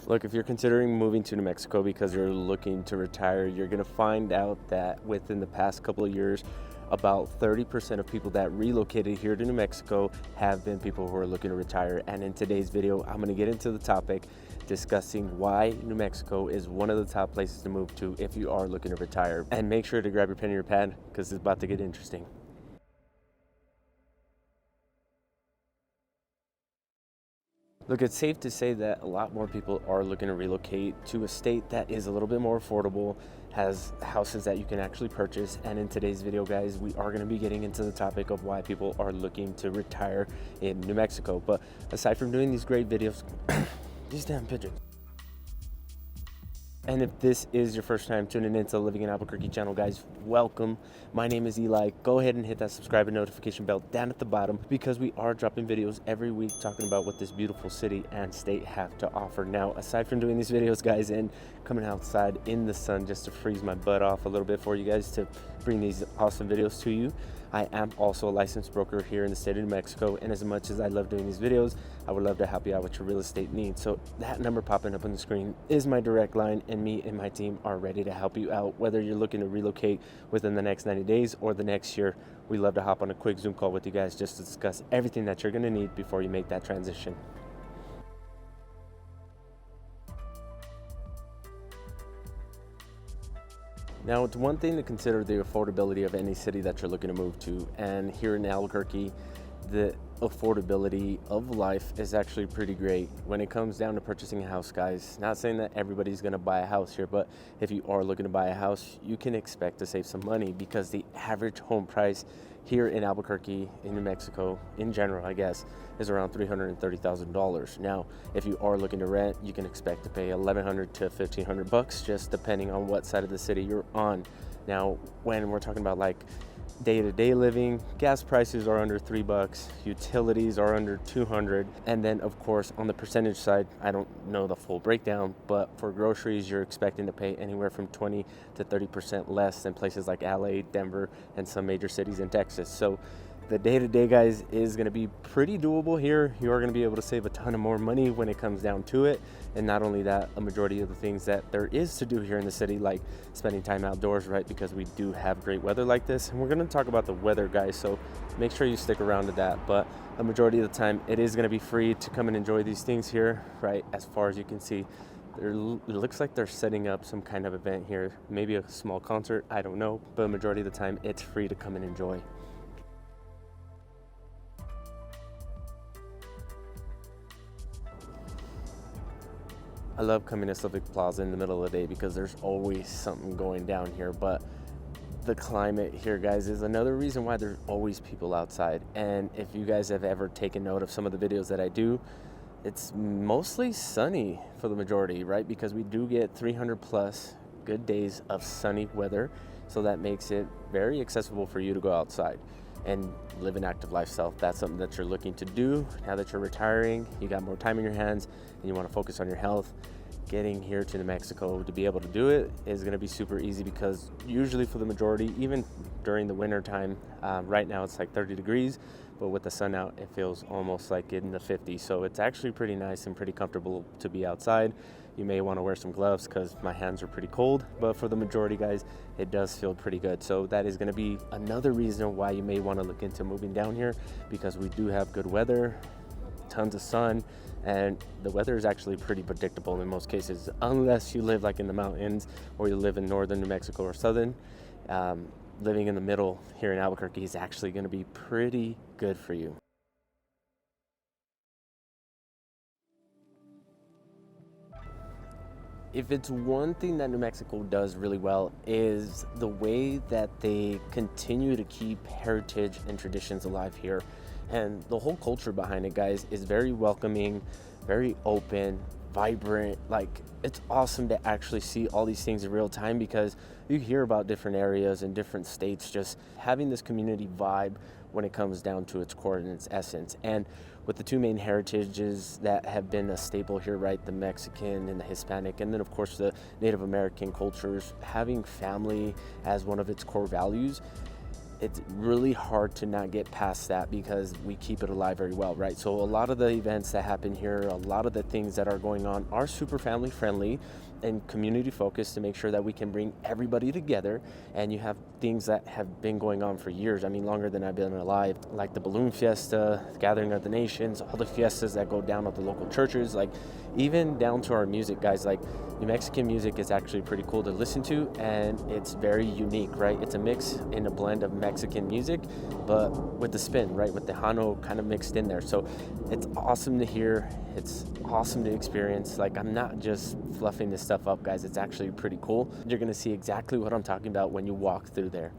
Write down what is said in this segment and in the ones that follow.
Look, if you're considering moving to New Mexico because you're looking to retire, you're going to find out that within the past couple of years, about 30% of people that relocated here to New Mexico have been people who are looking to retire. And in today's video, I'm going to get into the topic discussing why New Mexico is one of the top places to move to if you are looking to retire. And make sure to grab your pen and your pad because it's about to get interesting. Look, it's safe to say that a lot more people are looking to relocate to a state that is a little bit more affordable, has houses that you can actually purchase. And in today's video, guys, we are going to be getting into the topic of why people are looking to retire in New Mexico. But aside from doing these great videos, these damn pigeons. And if this is your first time tuning into the Living in Albuquerque channel, guys, welcome. My name is Eli. Go ahead and hit that subscribe and notification bell down at the bottom because we are dropping videos every week talking about what this beautiful city and state have to offer. Now, aside from doing these videos, guys, and coming outside in the sun just to freeze my butt off a little bit for you guys to bring these awesome videos to you, I am also a licensed broker here in the state of New Mexico, and as much as I love doing these videos, I would love to help you out with your real estate needs. So that number popping up on the screen is my direct line, and me and my team are ready to help you out. Whether you're looking to relocate within the next 90 days or the next year, we love to hop on a quick Zoom call with you guys just to discuss everything that you're going to need before you make that transition. Now, it's one thing to consider the affordability of any city that you're looking to move to, and here in Albuquerque, the affordability of life is actually pretty great when it comes down to purchasing a house, guys. Not saying that everybody's going to buy a house here, but if you are looking to buy a house, you can expect to save some money because the average home price here in Albuquerque, in New Mexico, in general, I guess, is around $330,000. Now, if you are looking to rent, you can expect to pay $1,100 to $1,500, just depending on what side of the city you're on. Now, when we're talking about like day-to-day living, gas prices are under $3, utilities are under $200, and then of course on the percentage side, I don't know the full breakdown, but for groceries you're expecting to pay anywhere from 20 to 30% less than places like LA, Denver, and some major cities in Texas. So the day-to-day, guys, is going to be pretty doable here. You are going to be able to save a ton of more money when it comes down to it. And not only that, a majority of the things that there is to do here in the city, like spending time outdoors, right? Because we do have great weather like this. And we're going to talk about the weather, guys, so make sure you stick around to that. But a majority of the time, it is going to be free to come and enjoy these things here, right? As far as you can see, it looks like they're setting up some kind of event here. Maybe a small concert, I don't know. But a majority of the time, it's free to come and enjoy. I love coming to Civic Plaza in the middle of the day because there's always something going down here, but the climate here, guys, is another reason why there's always people outside. And if you guys have ever taken note of some of the videos that I do, it's mostly sunny for the majority, right? Because we do get 300 plus good days of sunny weather, so that makes it very accessible for you to go outside and live an active lifestyle. If that's something that you're looking to do now that you're retiring, you got more time in your hands and you want to focus on your health, getting here to New Mexico to be able to do it is going to be super easy because usually for the majority, even during the winter time, right now it's like 30 degrees, but with the sun out, it feels almost like in the 50s. So it's actually pretty nice and pretty comfortable to be outside. You may want to wear some gloves because my hands are pretty cold, but for the majority, guys, it does feel pretty good. So that is going to be another reason why you may want to look into moving down here, because we do have good weather, tons of sun, and the weather is actually pretty predictable in most cases, unless you live like in the mountains or you live in northern New Mexico or southern. Living in the middle here in Albuquerque is actually going to be pretty good for you. If it's one thing that New Mexico does really well is the way that they continue to keep heritage and traditions alive here. And the whole culture behind it, guys, is very welcoming, very open, vibrant. Like, it's awesome to actually see all these things in real time because you hear about different areas and different states just having this community vibe when it comes down to its core and its essence. And with the two main heritages that have been a staple here, right, the Mexican and the Hispanic, and then of course the Native American cultures, having family as one of its core values, it's really hard to not get past that because we keep it alive very well, right? So a lot of the events that happen here, a lot of the things that are going on are super family friendly and community focused to make sure that we can bring everybody together. And you have things that have been going on for years. I mean, longer than I've been alive, like the balloon fiesta, the gathering of the nations, all the fiestas that go down at the local churches, like even down to our music, guys. Like New Mexican music is actually pretty cool to listen to, and it's very unique, right? It's a mix and a blend of Mexican music, but with the spin, right? With the Hano kind of mixed in there. So it's awesome to hear. It's awesome to experience. Like, I'm not just fluffing this stuff up, guys. It's actually pretty cool. You're going to see exactly what I'm talking about when you walk through there.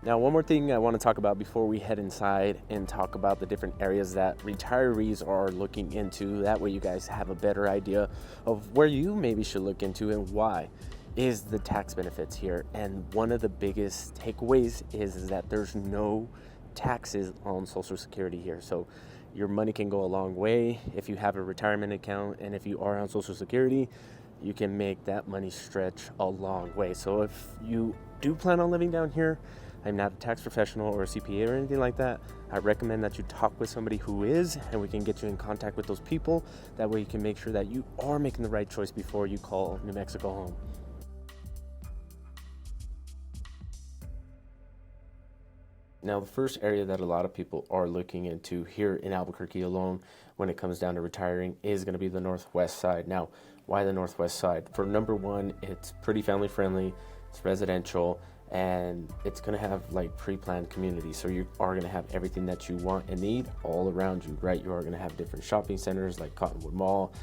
Now, one more thing I want to talk about before we head inside and talk about the different areas that retirees are looking into. That way you guys have a better idea of where you maybe should look into and why, is the tax benefits here. And one of the biggest takeaways is that there's no taxes on Social Security here. So your money can go a long way if you have a retirement account, and if you are on Social Security, you can make that money stretch a long way. So if you do plan on living down here, I'm not a tax professional or a CPA or anything like that. I recommend that you talk with somebody who is, and we can get you in contact with those people. That way you can make sure that you are making the right choice before you call New Mexico home. Now, the first area that a lot of people are looking into here in Albuquerque alone when it comes down to retiring is going to be the northwest side. Now, why the northwest side? For number one, it's pretty family friendly, it's residential, and it's going to have like pre-planned communities. So you are going to have everything that you want and need all around you, right? You are going to have different shopping centers like Cottonwood Mall,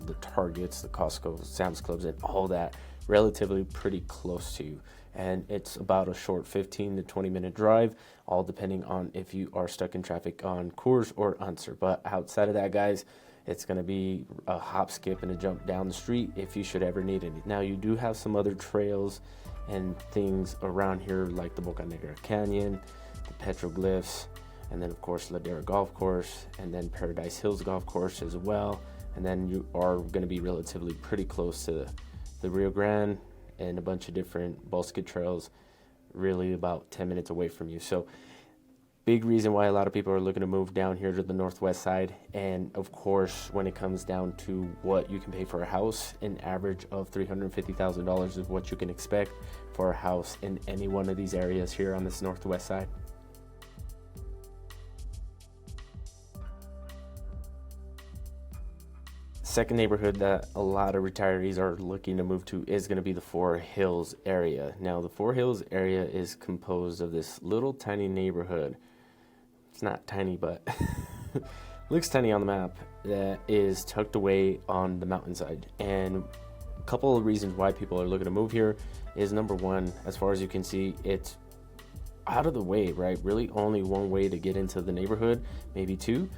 the Targets, the Costco, Sam's Clubs, and all that relatively pretty close to you. And it's about a short 15 to 20 minute drive, all depending on if you are stuck in traffic on Coors or Unser. But outside of that, guys, it's going to be a hop, skip, and a jump down the street if you should ever need any. Now, you do have some other trails and things around here like the Boca Negra Canyon, the petroglyphs, and then of course Ladera Golf Course, and then Paradise Hills Golf Course as well. And then you are going to be relatively pretty close to the Rio Grande and a bunch of different Bosque trails, really about 10 minutes away from you. So big reason why a lot of people are looking to move down here to the northwest side. And of course, when it comes down to what you can pay for a house, an average of $350,000 is what you can expect for a house in any one of these areas here on this northwest side. Second neighborhood that a lot of retirees are looking to move to is going to be the Four Hills area. Now, the Four Hills area is composed of this little tiny neighborhood. It's not tiny, but looks tiny on the map, that is tucked away on the mountainside. And a couple of reasons why people are looking to move here is, number one, as far as you can see, it's out of the way, right? Really only one way to get into the neighborhood, maybe two.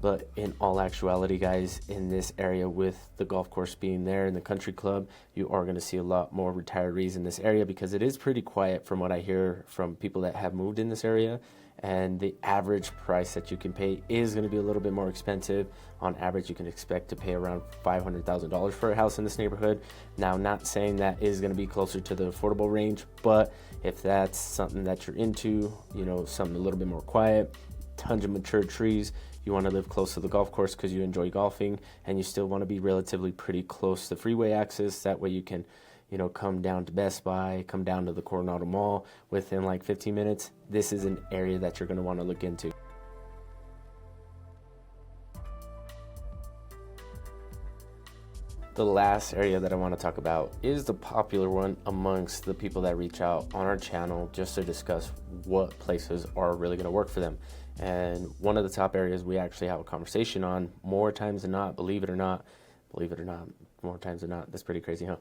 But in all actuality, guys, in this area with the golf course being there and the country club, you are going to see a lot more retirees in this area because it is pretty quiet from what I hear from people that have moved in this area. And the average price that you can pay is going to be a little bit more expensive. On average, you can expect to pay around $500,000 for a house in this neighborhood. Now, not saying that is going to be closer to the affordable range, but if that's something that you're into, you know, something a little bit more quiet, tons of mature trees, you want to live close to the golf course because you enjoy golfing, and you still want to be relatively pretty close to freeway access. That way you can, you know, come down to Best Buy, come down to the Coronado Mall within like 15 minutes. This is an area that you're going to want to look into. The last area that I want to talk about is the popular one amongst the people that reach out on our channel just to discuss what places are really going to work for them. And one of the top areas we actually have a conversation on more times than not, believe it or not, more times than not, that's pretty crazy, huh?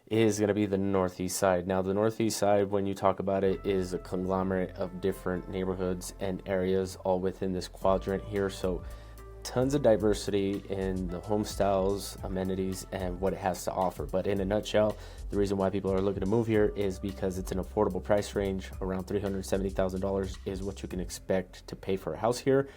Is going to be the northeast side. Now, the northeast side, when you talk about it, is a conglomerate of different neighborhoods and areas all within this quadrant here. So tons of diversity in the home styles, amenities, and what it has to offer. But in a nutshell, the reason why people are looking to move here is because it's an affordable price range. Around $370,000 is what you can expect to pay for a house here.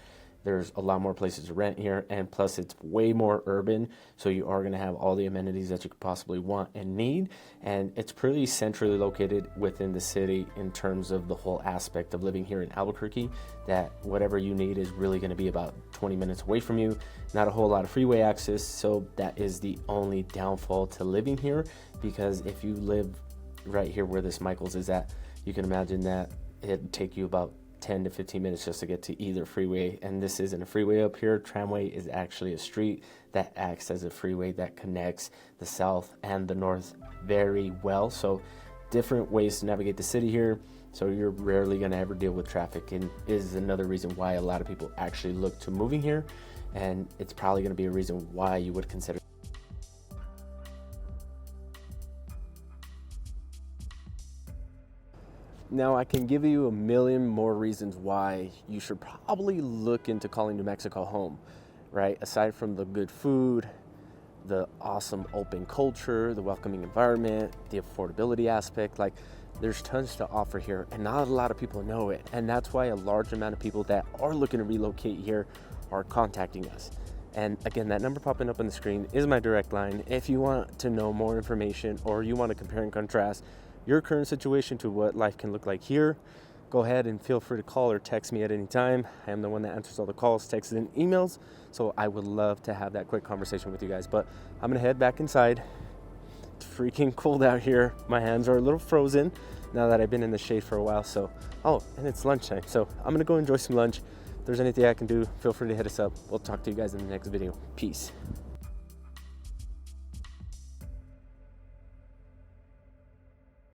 There's a lot more places to rent here, and plus it's way more urban, so you are going to have all the amenities that you could possibly want and need, and it's pretty centrally located within the city in terms of the whole aspect of living here in Albuquerque, that whatever you need is really going to be about 20 minutes away from you. Not a whole lot of freeway access, so that is the only downfall to living here, because if you live right here where this Michael's is at, you can imagine that it'd take you about 10 to 15 minutes just to get to either freeway, and this isn't a freeway up here. Tramway is actually a street that acts as a freeway that connects the south and the north very well, so different ways to navigate the city here, so you're rarely going to ever deal with traffic, and is another reason why a lot of people actually look to moving here, and it's probably going to be a reason why you would consider. Now, I can give you a million more reasons why you should probably look into calling New Mexico home, right? Aside from the good food, the awesome open culture, the welcoming environment, the affordability aspect, like there's tons to offer here, and not a lot of people know it. And that's why a large amount of people that are looking to relocate here are contacting us. And again, that number popping up on the screen is my direct line. If you want to know more information, or you want to compare and contrast your current situation to what life can look like here, go ahead and feel free to call or text me at any time. I am the one that answers all the calls, texts, and emails, so I would love to have that quick conversation with you guys. But I'm gonna head back inside. It's freaking cold out here. My hands are a little frozen now that I've been in the shade for a while. So, and it's lunchtime, so I'm gonna go enjoy some lunch. If there's anything I can do, feel free to hit us up. We'll talk to you guys in the next video. Peace.